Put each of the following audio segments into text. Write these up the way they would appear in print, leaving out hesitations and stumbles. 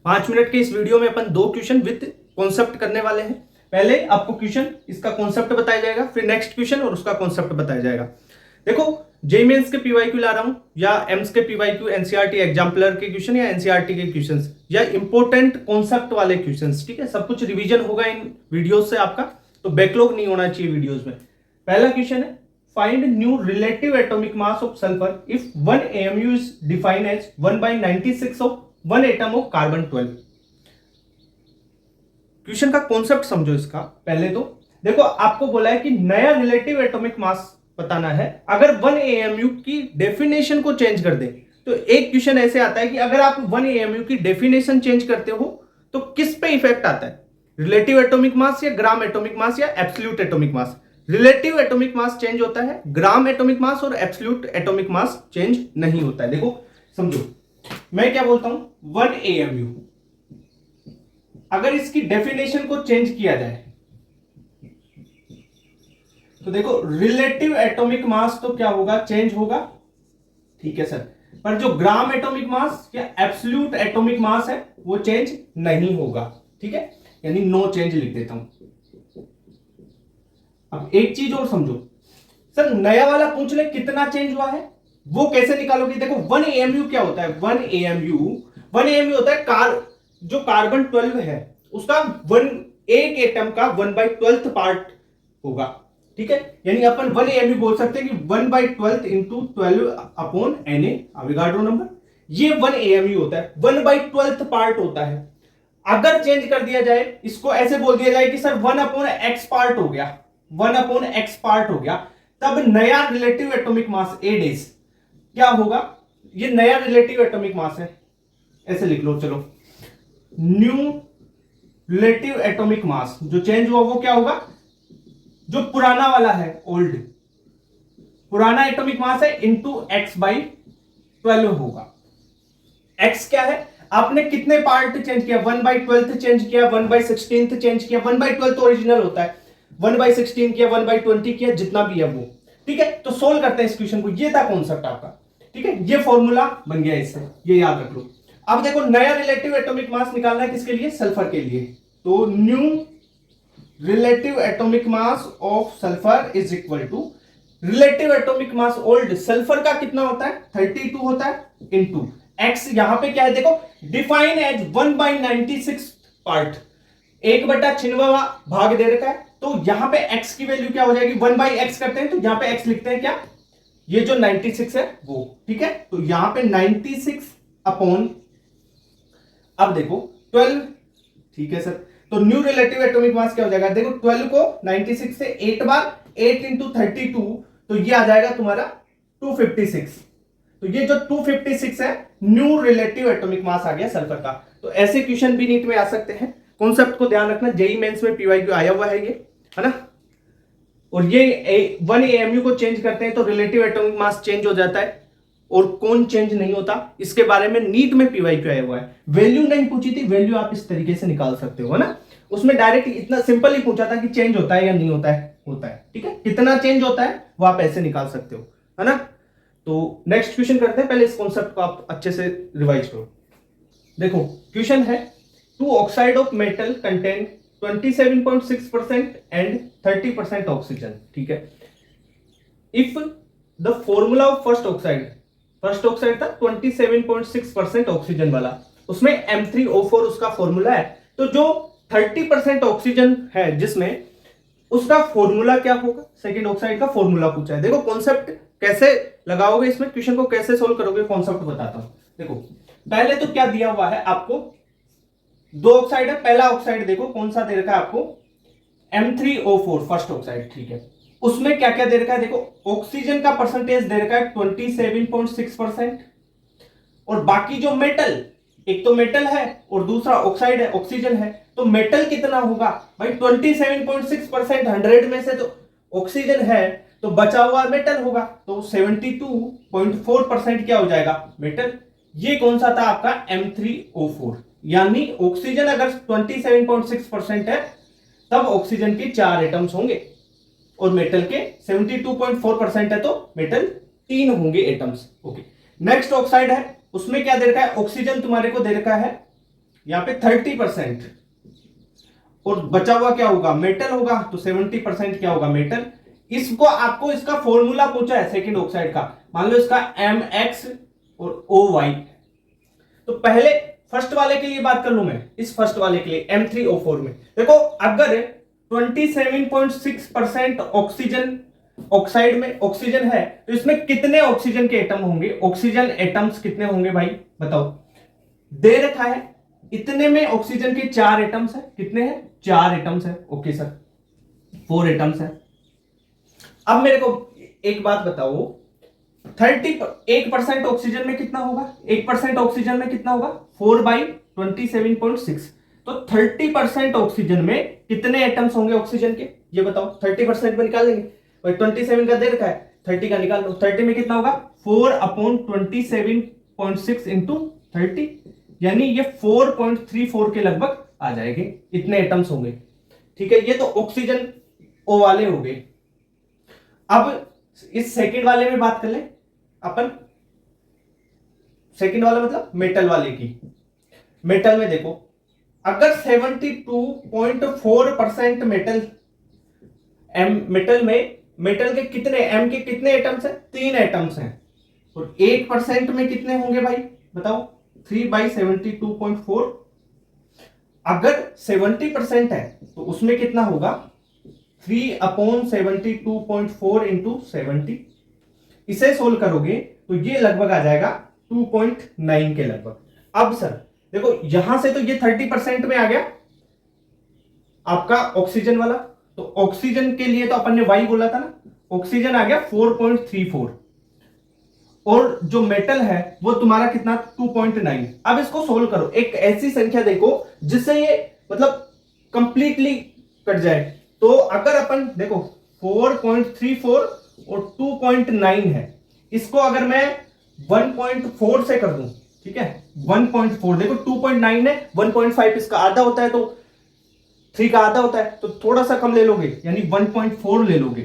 5 minute के इस video में अपन 2 क्वेश्चन विद कॉन्सेप्ट करने वाले हैं। पहले आपको क्वेश्चन इसका कॉन्सेप्ट बताया जाएगा, फिर नेक्स्ट क्वेश्चन और उसका कॉन्सेप्ट बताया जाएगा। देखो, जेईई मेंस के पीवाईक्यू ला रहा हूं या एम्स के पीवाईक्यू, एनसीईआरटी एग्जाम्पलर के क्वेश्चन या एनसीईआरटी के क्वेश्चंस या इंपॉर्टेंट कॉन्सेप्ट वाले क्वेश्चंस, ठीक है। सब कुछ रिवीजन होगा इन वीडियोस से आपका, तो बैकलॉग नहीं होना चाहिए वीडियोस में। पहला क्वेश्चन है, find new relative atomic mass of sulphur if 1 AMU is defined as 1/96 of 1 atom of carbon 12। Question का कॉन्सेप्ट समझो इसका। पहले तो देखो, आपको बोला है कि नया रिलेटिव एटॉमिक मास बताना है। अगर 1 AMU की डेफिनेशन को चेंज कर दे तो एक क्वेश्चन ऐसे आता है कि अगर आप 1 AMU की डेफिनेशन चेंज करते हो तो किस पे इफेक्ट आता है, रिलेटिव एटॉमिक मास या ग्राम एटॉमिक मास या absolute atomic mass. Relative atomic mass change होता है, ग्राम एटॉमिक मास और एब्सोल्यूट एटॉमिक मास चेंज नहीं होता है। देखो समझो, मैं क्या बोलता हूं, 1 AMU अगर इसकी डेफिनेशन को चेंज किया जाए तो देखो रिलेटिव एटॉमिक मास तो क्या होगा, चेंज होगा, ठीक है सर। पर जो ग्राम एटॉमिक मास या एब्सोल्यूट एटॉमिक मास है वो चेंज नहीं होगा, ठीक है, यानी नो चेंज लिख देता हूं। अब एक चीज और समझो सर, नया वाला पूछ ले कितना चेंज हुआ है, वो कैसे निकालोगे। देखो 1 AMU क्या होता है, 1 AMU होता है जो कार्बन 12 है उसका एक एटम का 1/12 पार्ट होगा, ठीक है। यानी अपन 1 AMU बोल सकते हैं कि 1/12 into 12 upon Na Avogadro number. ये 1 AMU होता है, 1/12 पार्ट होता है। अगर चेंज कर दिया जाए, इसको ऐसे बोल दिया जाए कि सर 1/x पार्ट हो गया, 1/x पार्ट हो गया, तब नया relative atomic mass A days क्या होगा। ये नया रिलेटिव एटॉमिक मास है, ऐसे लिख लो। चलो, न्यू रिलेटिव एटॉमिक मास जो चेंज हुआ वो क्या होगा, जो पुराना वाला है, ओल्ड पुराना एटॉमिक मास है इंटू x/12 होगा। x क्या है, आपने कितने पार्ट चेंज किया, 1/12 चेंज किया, 1/16 चेंज किया, 1/12 तो ओरिजिनल होता है, 1/16 किया, 1/20 किया, जितना भी है वो, ठीक है। तो सोल्व करते हैं इस क्वेश्चन को। ये था कॉन्सेप्ट आपका, ठीक है। ये फॉर्मूला बन गया इससे, ये याद रख लो। अब देखो, नया रिलेटिव एटॉमिक मास निकालना है किसके लिए, सल्फर के लिए। तो new relative atomic mass of sulphur is equal to relative atomic mass old sulphur का कितना होता है, 32 होता है, इंटू एक्स यहां पे क्या है, देखो डिफाइन एज 1/96 पार्ट, 1/96वां भाग दे रखा है। तो यहां पे x की वैल्यू क्या हो जाएगी, 1/x करते हैं तो यहां पे x लिखते हैं क्या, ये जो 96 है वो, ठीक है। तो यहां पे 96 अपॉन, अब देखो 12, ठीक है सर। तो न्यू रिलेटिव एटॉमिक मास क्या हो जाएगा, देखो 12 को 96 से 8 बार, 8 इंटू 32, तो ये आ जाएगा तुम्हारा 256। तो ये जो 256 है न्यू रिलेटिव एटॉमिक मास आ गया सल्फर का। तो ऐसे क्वेश्चन भी नीट में आ सकते हैं, कॉन्सेप्ट को ध्यान रखना। जेईई मेंस में पीवाईक्यू आया हुआ है ये, है ना। और ये 1 AMU को चेंज करते हैं तो रिलेटिव एटॉमिक मास चेंज हो जाता है, और कौन चेंज नहीं होता, इसके बारे में नीट में पीवाईक्यू आया हुआ है। वैल्यू नहीं पूछी थी, वैल्यू आप इस तरीके से निकाल सकते हो, है ना। उसमें डायरेक्ट इतना सिंपल ही पूछा था कि चेंज होता है या नहीं होता है, होता है, ठीक है। कितना चेंज होता है वो आप ऐसे निकाल सकते हो, है ना। तो नेक्स्ट क्वेश्चन करते हैं, पहले इस कॉन्सेप्ट को आप अच्छे से रिवाइज करो। देखो क्वेश्चन है, 2 oxide of metal contain 27.6% and 30% oxygen, ठीक है। If the formula of first oxide था 27.6% ऑक्सीजन वाला, उसमें M3O4 उसका फॉर्मूला है। तो जो 30% ऑक्सीजन है जिसमें, उसका फॉर्मूला क्या होगा, सेकंड ऑक्साइड का फॉर्मूला पूछा है। देखो कॉन्सेप्ट कैसे लगाओगे इसमें, क्वेश्चन को कैसे सोल्व करोगे, कॉन्सेप्ट बताता हूं। देखो पहले तो क्या दिया हुआ है आपको, 2 ऑक्साइड है। पहला ऑक्साइड देखो कौन सा दे रखा है आपको, M3O4 फर्स्ट ऑक्साइड, ठीक है। उसमें क्या क्या दे रखा है, देखो ऑक्सीजन का परसेंटेज दे रखा है 27.6%, और बाकी जो मेटल, एक तो मेटल है और दूसरा ऑक्साइड है, ऑक्सीजन है, तो मेटल कितना होगा भाई, 27.6%, 100 में से तो ऑक्सीजन है तो बचा हुआ मेटल होगा, तो 72.4% क्या हो जाएगा, मेटल। ये कौन सा था आपका, M3O4। यानी ऑक्सीजन अगर 27.6% है तब ऑक्सीजन के 4 एटम्स होंगे, और मेटल के 72.4% है तो मेटल 3 होंगे एटम्स, ओके। नेक्स्ट ऑक्साइड है, उसमें क्या दे रखा है, ऑक्सीजन तुम्हारे को दे रखा है यहां पे 30%, और बचा हुआ क्या होगा, मेटल होगा, तो 70% क्या होगा, मेटल। इसको आपको इसका फॉर्मूला पूछा है सेकंड ऑक्साइड का, मान लो इसका Mx और OY। तो पहले फर्स्ट वाले के लिए बात कर लूं मैं, इस फर्स्ट वाले के लिए M3O4 में देखो, अगर 27.6% ऑक्सीजन ऑक्साइड में ऑक्सीजन है, तो इसमें कितने ऑक्सीजन के एटम होंगे, ऑक्सीजन एटम्स कितने होंगे भाई बताओ। दे रखा है इतने में ऑक्सीजन के 4 एटम्स है, कितने हैं, 4 एटम्स है। ओके सर, 4 एटम्स है। अब मेरे को एक बात बताओ, 1% ऑक्सीजन में कितना होगा, 1% ऑक्सीजन में कितना होगा, 4/27.6। तो 30% ऑक्सीजन में कितने एटम्स होंगे ऑक्सीजन के, ये बताओ। 30% में निकाल लेंगे भाई, 27 का दे रखा है, 30 का निकाल लो। 30 में कितना होगा, 4/27.6 इंटू 30, यानी ये 4.34 के लगभग आ जाएंगे, इतने एटम्स होंगे। ठीक है, ये तो ऑक्सीजन ओ वाले हो गए। अब इस सेकंड वाले में बात कर ले अपन, सेकंड वाला मतलब मेटल वाले की। मेटल में देखो, अगर 72.4% मेटल, मेटल में मेटल के कितने, एम के कितने एटम्स हैं, 3 एटम्स हैं, और 8% में कितने होंगे भाई बताओ, 3/72.4। अगर 70% है तो उसमें कितना होगा, 3/72.4 इंटू 70। इसे सोल्व करोगे तो ये लगभग आ जाएगा 2.9 के लगभग। अब सर देखो, यहां से तो ये 30% में आ गया आपका ऑक्सीजन वाला, तो ऑक्सीजन के लिए तो अपन ने वाई बोला था ना, ऑक्सीजन आ गया 4.34, और जो मेटल है वो तुम्हारा कितना, 2.9। अब इसको सोल्व करो, एक ऐसी संख्या देखो जिससे ये मतलब कंप्लीटली कट जाए। तो अगर अपन देखो 4.34 और 2.9 है, इसको अगर मैं 1.4 से कर दूं, ठीक है, 1.4 देखो, 2.9 है, 1.5 इसका आधा होता है, तो 3 का आधा होता है, तो थोड़ा सा कम ले लोगे, यानी 1.4 ले लोगे,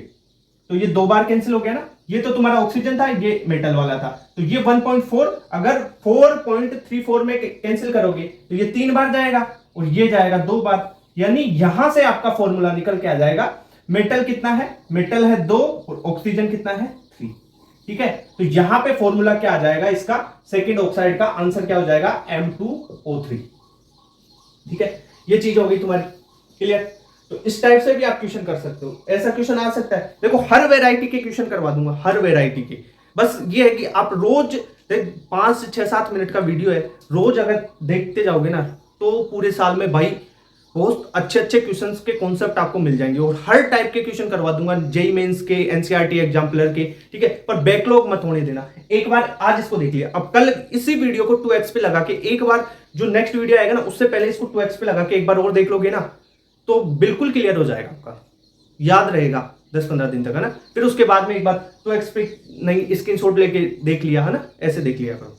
तो ये 2 बार कैंसिल हो गया ना। ये तो तुम्हारा ऑक्सीजन था, ये मेटल वाला था, तो ये 1.4 अगर 4.34 में कैंसिल करोगे तो ये 3 बार जाएगा, और ये जाएगा 2 बार, यानी यहां से आपका फॉर्मूला निकल के आ जाएगा, मेटल कितना है, मेटल है 2 और ऑक्सीजन कितना है 3। ठीक है, तो यहां पे फॉर्मूला क्या आ जाएगा इसका, सेकेंड ऑक्साइड का आंसर क्या हो जाएगा, M2O3। ठीक है, ये चीज हो गई तुम्हारी क्लियर। तो इस टाइप से भी आप क्वेश्चन कर सकते हो, ऐसा क्वेश्चन आ सकता है। देखो हर वैरायटी के क्वेश्चन करवा दूंगा, हर वैरायटी के। बस ये है कि आप रोज 5 से 6-7 मिनट का वीडियो है, रोज अगर देखते जाओगे ना, तो पूरे साल में भाई बहुत अच्छे अच्छे क्वेश्चंस के कॉन्सेप्ट आपको मिल जाएंगे, और हर टाइप के क्वेश्चन करवा दूंगा, जेई मेंस के, एनसीईआरटी एग्जाम्पलर के। ठीक है, पर बैकलॉग मत होने देना। एक बार आज इसको देख लिया, अब कल इसी वीडियो को 2x पे लगा के, एक बार जो नेक्स्ट वीडियो आएगा ना उससे पहले इसको 2x पे लगा के एक बार और देख लोगे ना, तो बिल्कुल क्लियर हो जाएगा, आपका याद रहेगा 10-15 दिन तक, है ना। फिर उसके बाद में एक बार 2x पे नहीं स्क्रीनशॉट लेके देख लिया, है ना, ऐसे देख लिया करो।